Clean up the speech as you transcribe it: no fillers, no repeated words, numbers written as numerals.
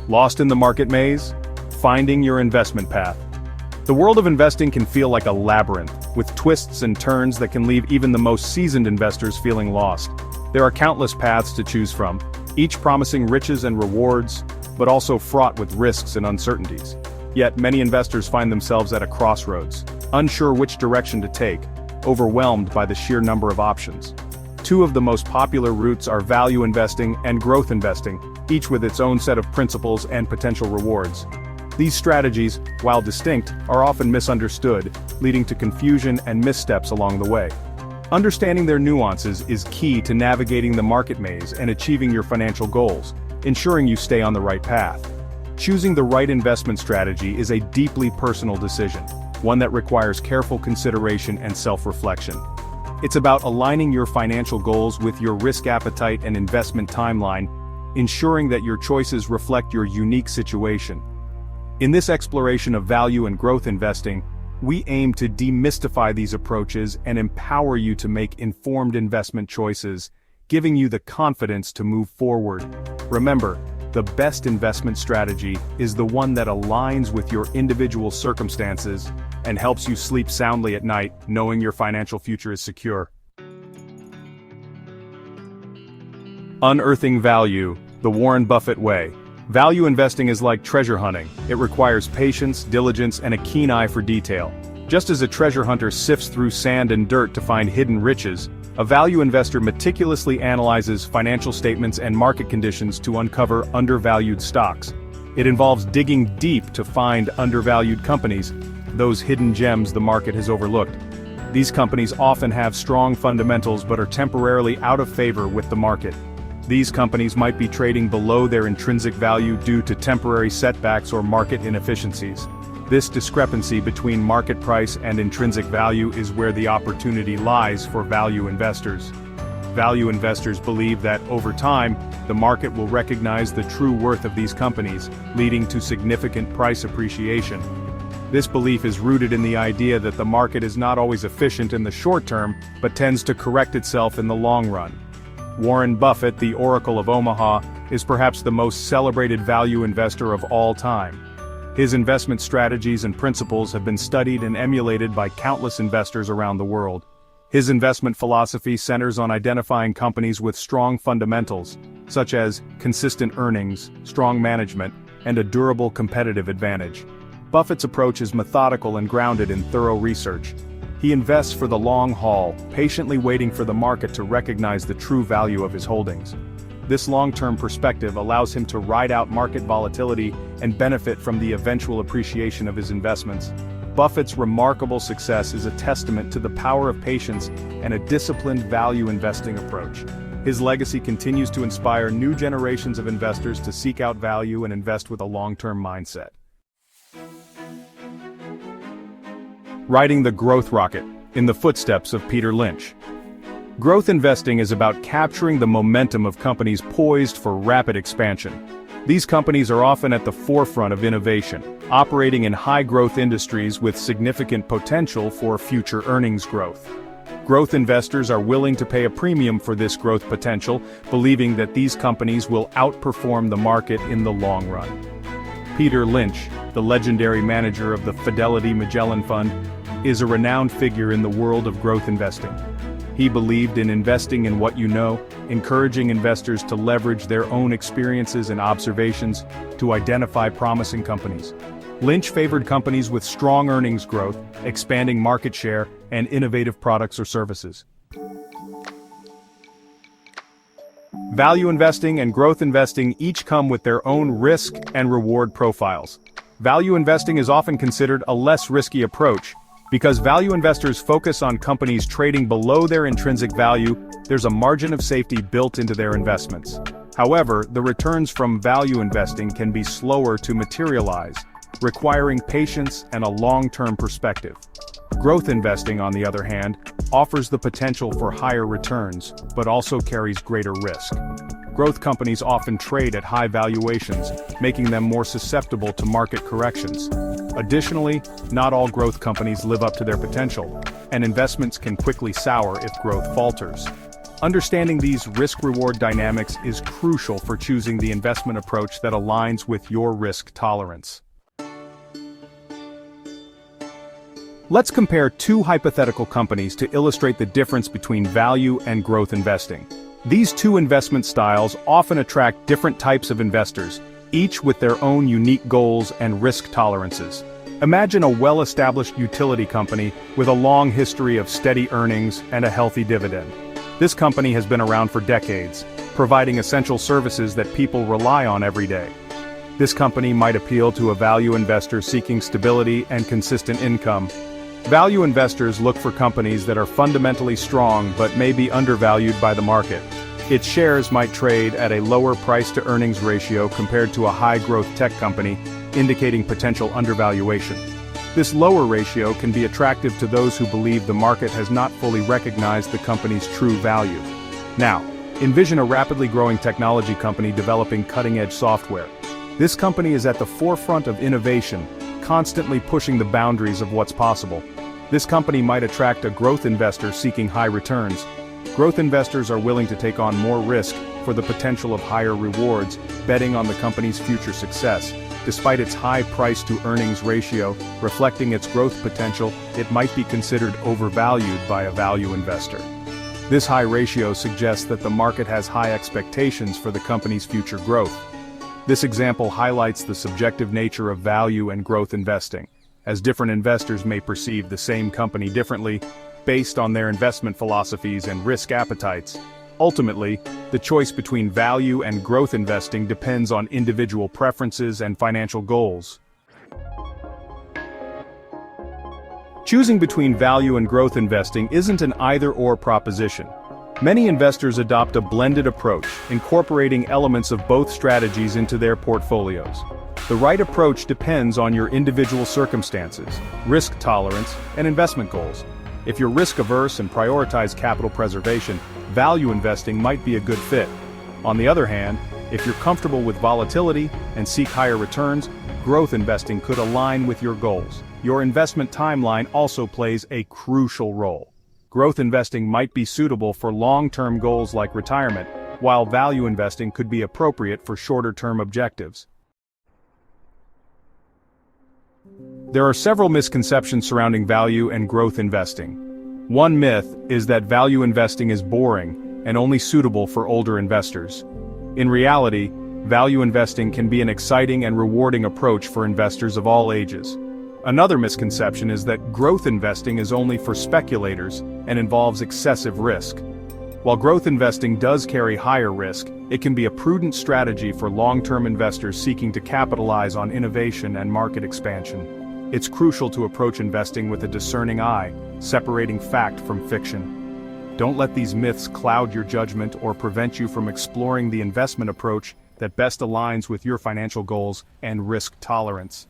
Lost in the market maze? Finding your investment path. The world of investing can feel like a labyrinth, with twists and turns that can leave even the most seasoned investors feeling lost. There are countless paths to choose from, each promising riches and rewards, but also fraught with risks and uncertainties. Yet many investors find themselves at a crossroads, unsure which direction to take, overwhelmed by the sheer number of options. Two of the most popular routes are value investing and growth investing, each with its own set of principles and potential rewards. These strategies, while distinct, are often misunderstood, leading to confusion and missteps along the way. Understanding their nuances is key to navigating the market maze and achieving your financial goals, ensuring you stay on the right path. Choosing the right investment strategy is a deeply personal decision, one that requires careful consideration and self-reflection. It's about aligning your financial goals with your risk appetite and investment timeline, ensuring that your choices reflect your unique situation. In this exploration of value and growth investing, we aim to demystify these approaches and empower you to make informed investment choices, giving you the confidence to move forward. Remember, the best investment strategy is the one that aligns with your individual circumstances and helps you sleep soundly at night, knowing your financial future is secure. Unearthing value, the Warren Buffett way. Value investing is like treasure hunting. It requires patience, diligence, and a keen eye for detail. Just as a treasure hunter sifts through sand and dirt to find hidden riches, a value investor meticulously analyzes financial statements and market conditions to uncover undervalued stocks. It involves digging deep to find undervalued companies, those hidden gems the market has overlooked. These companies often have strong fundamentals but are temporarily out of favor with the market. These companies might be trading below their intrinsic value due to temporary setbacks or market inefficiencies. This discrepancy between market price and intrinsic value is where the opportunity lies for value investors. Value investors believe that, over time, the market will recognize the true worth of these companies, leading to significant price appreciation. This belief is rooted in the idea that the market is not always efficient in the short term, but tends to correct itself in the long run. Warren Buffett, the Oracle of Omaha, is perhaps the most celebrated value investor of all time. His investment strategies and principles have been studied and emulated by countless investors around the world. His investment philosophy centers on identifying companies with strong fundamentals, such as consistent earnings, strong management, and a durable competitive advantage. Buffett's approach is methodical and grounded in thorough research. He invests for the long haul, patiently waiting for the market to recognize the true value of his holdings. This long-term perspective allows him to ride out market volatility and benefit from the eventual appreciation of his investments. Buffett's remarkable success is a testament to the power of patience and a disciplined value investing approach. His legacy continues to inspire new generations of investors to seek out value and invest with a long-term mindset. Riding the growth rocket, in the footsteps of Peter Lynch. Growth investing is about capturing the momentum of companies poised for rapid expansion. These companies are often at the forefront of innovation, operating in high-growth industries with significant potential for future earnings growth. Growth investors are willing to pay a premium for this growth potential, believing that these companies will outperform the market in the long run. Peter Lynch, the legendary manager of the Fidelity Magellan Fund, is a renowned figure in the world of growth investing. He believed in investing in what you know, encouraging investors to leverage their own experiences and observations to identify promising companies. Lynch favored companies with strong earnings growth, expanding market share, and innovative products or services. Value investing and growth investing each come with their own risk and reward profiles. Value investing is often considered a less risky approach. Because value investors focus on companies trading below their intrinsic value, there's a margin of safety built into their investments. However, the returns from value investing can be slower to materialize, requiring patience and a long-term perspective. Growth investing, on the other hand, offers the potential for higher returns, but also carries greater risk. Growth companies often trade at high valuations, making them more susceptible to market corrections. Additionally, not all growth companies live up to their potential, and investments can quickly sour if growth falters. Understanding these risk-reward dynamics is crucial for choosing the investment approach that aligns with your risk tolerance. Let's compare two hypothetical companies to illustrate the difference between value and growth investing. These two investment styles often attract different types of investors, each with their own unique goals and risk tolerances. Imagine a well-established utility company with a long history of steady earnings and a healthy dividend. This company has been around for decades, providing essential services that people rely on every day. This company might appeal to a value investor seeking stability and consistent income. Value investors look for companies that are fundamentally strong but may be undervalued by the market. Its shares might trade at a lower price-to-earnings ratio compared to a high-growth tech company, indicating potential undervaluation. This lower ratio can be attractive to those who believe the market has not fully recognized the company's true value. Now, envision a rapidly growing technology company developing cutting-edge software. This company is at the forefront of innovation, constantly pushing the boundaries of what's possible. This company might attract a growth investor seeking high returns. Growth investors are willing to take on more risk for the potential of higher rewards, betting on the company's future success. Despite its high price-to-earnings ratio, reflecting its growth potential, it might be considered overvalued by a value investor. This high ratio suggests that the market has high expectations for the company's future growth. This example highlights the subjective nature of value and growth investing, as different investors may perceive the same company differently, based on their investment philosophies and risk appetites. Ultimately, the choice between value and growth investing depends on individual preferences and financial goals. Choosing between value and growth investing isn't an either-or proposition. Many investors adopt a blended approach, incorporating elements of both strategies into their portfolios. The right approach depends on your individual circumstances, risk tolerance, and investment goals. If you're risk-averse and prioritize capital preservation, value investing might be a good fit. On the other hand, if you're comfortable with volatility and seek higher returns, growth investing could align with your goals. Your investment timeline also plays a crucial role. Growth investing might be suitable for long-term goals like retirement, while value investing could be appropriate for shorter-term objectives. There are several misconceptions surrounding value and growth investing. One myth is that value investing is boring and only suitable for older investors. In reality, value investing can be an exciting and rewarding approach for investors of all ages. Another misconception is that growth investing is only for speculators and involves excessive risk. While growth investing does carry higher risk, it can be a prudent strategy for long-term investors seeking to capitalize on innovation and market expansion. It's crucial to approach investing with a discerning eye, separating fact from fiction. Don't let these myths cloud your judgment or prevent you from exploring the investment approach that best aligns with your financial goals and risk tolerance.